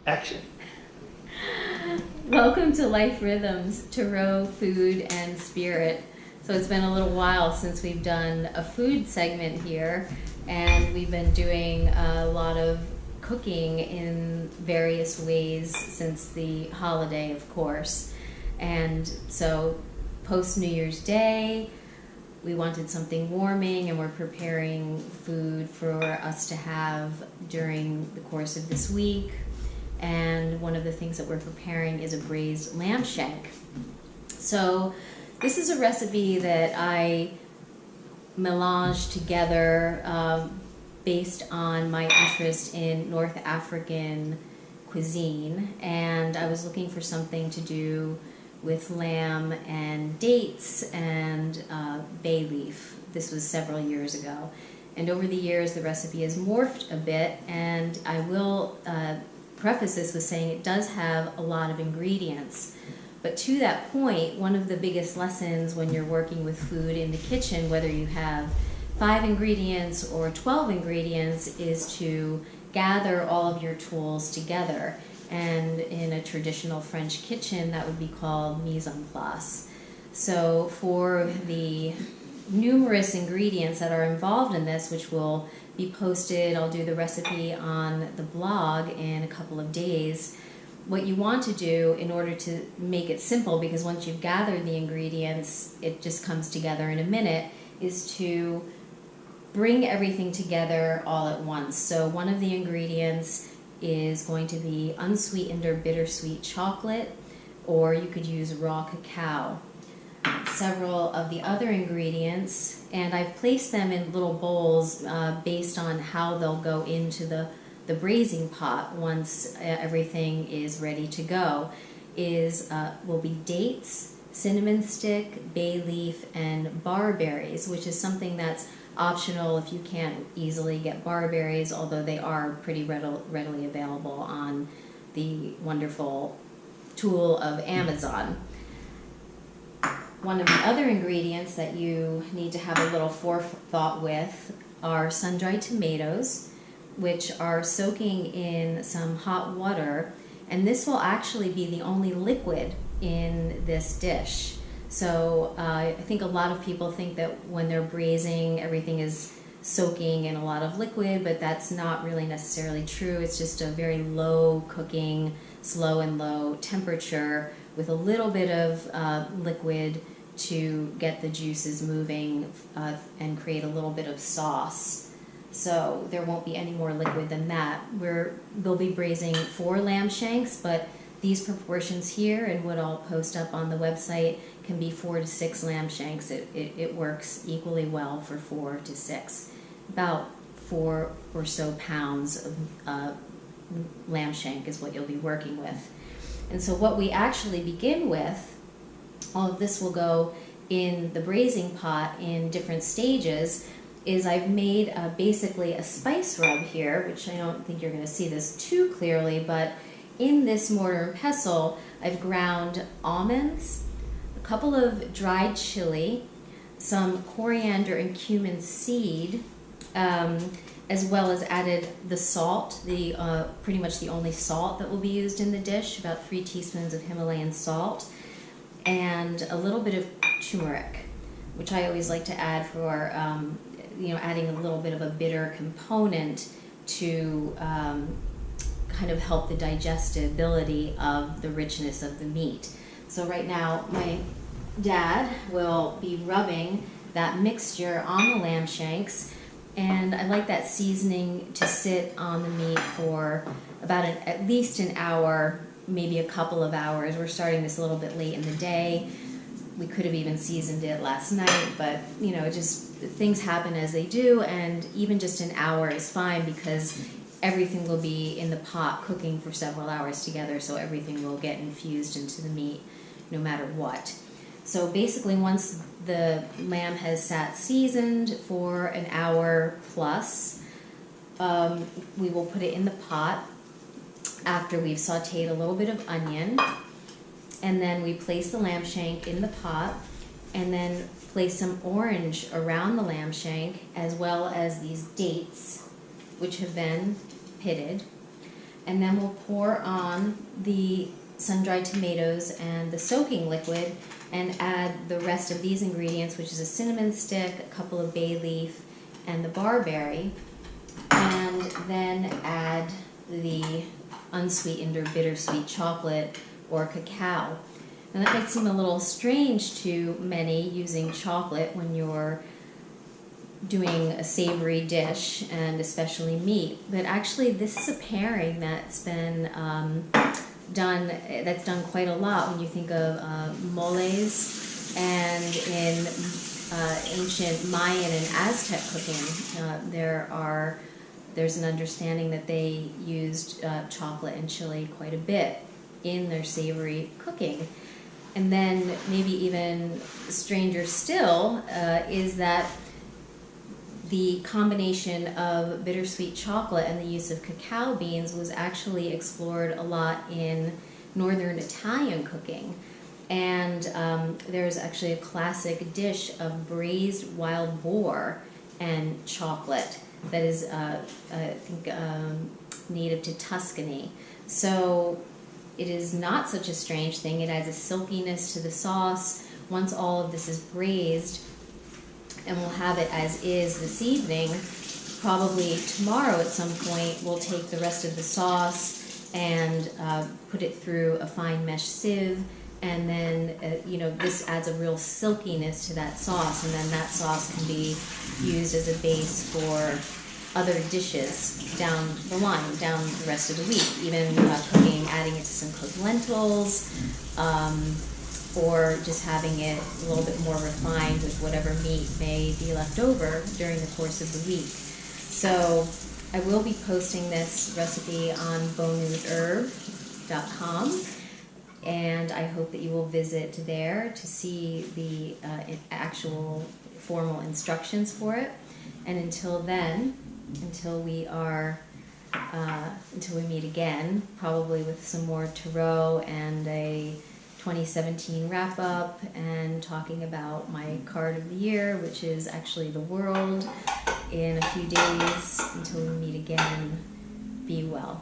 Action. Welcome to Life Rhythms, Tarot, Food, and Spirit. So it's been a little while since we've done a food segment here, and we've been doing a lot of cooking in various ways since the holiday, of course. And so post New Year's Day, we wanted something warming, and we're preparing food for us to have during the course of this week. And one of the things that we're preparing is a braised lamb shank. So this is a recipe that I melanged together based on my interest in North African cuisine, and I was looking for something to do with lamb and dates and bay leaf. This was several years ago, and over the years the recipe has morphed a bit, and I will preface this with saying it does have a lot of ingredients. But to that point, one of the biggest lessons when you're working with food in the kitchen, whether you have 5 ingredients or 12 ingredients, is to gather all of your tools together. And in a traditional French kitchen, that would be called mise en place. So for the numerous ingredients that are involved in this, which will be posted, I'll do the recipe on the blog in a couple of days. What you want to do in order to make it simple, because once you've gathered the ingredients, it just comes together in a minute, is to bring everything together all at once. So one of the ingredients is going to be unsweetened or bittersweet chocolate, or you could use raw cacao. Several of the other ingredients, and I've placed them in little bowls based on how they'll go into the braising pot once everything is ready to go, will be dates, cinnamon stick, bay leaf, and barberries, which is something that's optional if you can't easily get barberries, although they are pretty readily available on the wonderful tool of Amazon. One of the other ingredients that you need to have a little forethought with are sun-dried tomatoes, which are soaking in some hot water, and this will actually be the only liquid in this dish. So I think a lot of people think that when they're braising, everything is soaking in a lot of liquid, but that's not really necessarily true. It's just a very low cooking, slow and low temperature with a little bit of liquid to get the juices moving and create a little bit of sauce. So there won't be any more liquid than that. We'll be braising 4 lamb shanks, but these proportions here and what I'll post up on the website can be 4 to 6 lamb shanks. It works equally well for 4 to 6. About 4 or so pounds of lamb shank is what you'll be working with. And so what we actually begin with, all of this will go in the braising pot in different stages, is I've made basically a spice rub here, which I don't think you're going to see this too clearly, but in this mortar and pestle I've ground almonds, a couple of dried chili, some coriander and cumin seed, as well as added the salt, pretty much the only salt that will be used in the dish, about 3 teaspoons of Himalayan salt, and a little bit of turmeric, which I always like to add for adding a little bit of a bitter component to kind of help the digestibility of the richness of the meat. So right now my dad will be rubbing that mixture on the lamb shanks, and I like that seasoning to sit on the meat for about at least an hour, maybe a couple of hours. We're starting this a little bit late in the day. We could have even seasoned it last night, but just things happen as they do, and even just an hour is fine because everything will be in the pot cooking for several hours together, so everything will get infused into the meat no matter what. So basically once the lamb has sat seasoned for an hour plus, we will put it in the pot after we've sauteed a little bit of onion, and then we place the lamb shank in the pot, and then place some orange around the lamb shank, as well as these dates, which have been pitted. and then we'll pour on the sun-dried tomatoes and the soaking liquid and add the rest of these ingredients, which is a cinnamon stick, a couple of bay leaf, and the barberry, and then add the unsweetened or bittersweet chocolate or cacao. And that might seem a little strange to many, using chocolate when you're doing a savory dish, and especially meat, but actually this is a pairing that's been done quite a lot when you think of moles, and in ancient Mayan and Aztec cooking, there's an understanding that they used chocolate and chili quite a bit in their savory cooking. And then maybe even stranger still is that the combination of bittersweet chocolate and the use of cacao beans was actually explored a lot in northern Italian cooking. And there's actually a classic dish of braised wild boar and chocolate that is, I think, native to Tuscany. So it is not such a strange thing. It adds a silkiness to the sauce. Once all of this is braised, and we'll have it as is this evening, probably tomorrow at some point we'll take the rest of the sauce and put it through a fine mesh sieve, and then this adds a real silkiness to that sauce, and then that sauce can be used as a base for other dishes down the line, down the rest of the week, even cooking, adding it to some cooked lentils, or just having it a little bit more refined with whatever meat may be left over during the course of the week. So I will be posting this recipe on bonerootherb.com, and I hope that you will visit there to see the actual formal instructions for it. And until then, until we meet again, probably with some more tarot and a 2017 wrap up, and talking about my card of the year, which is actually the world, in a few days. Until we meet again, be well.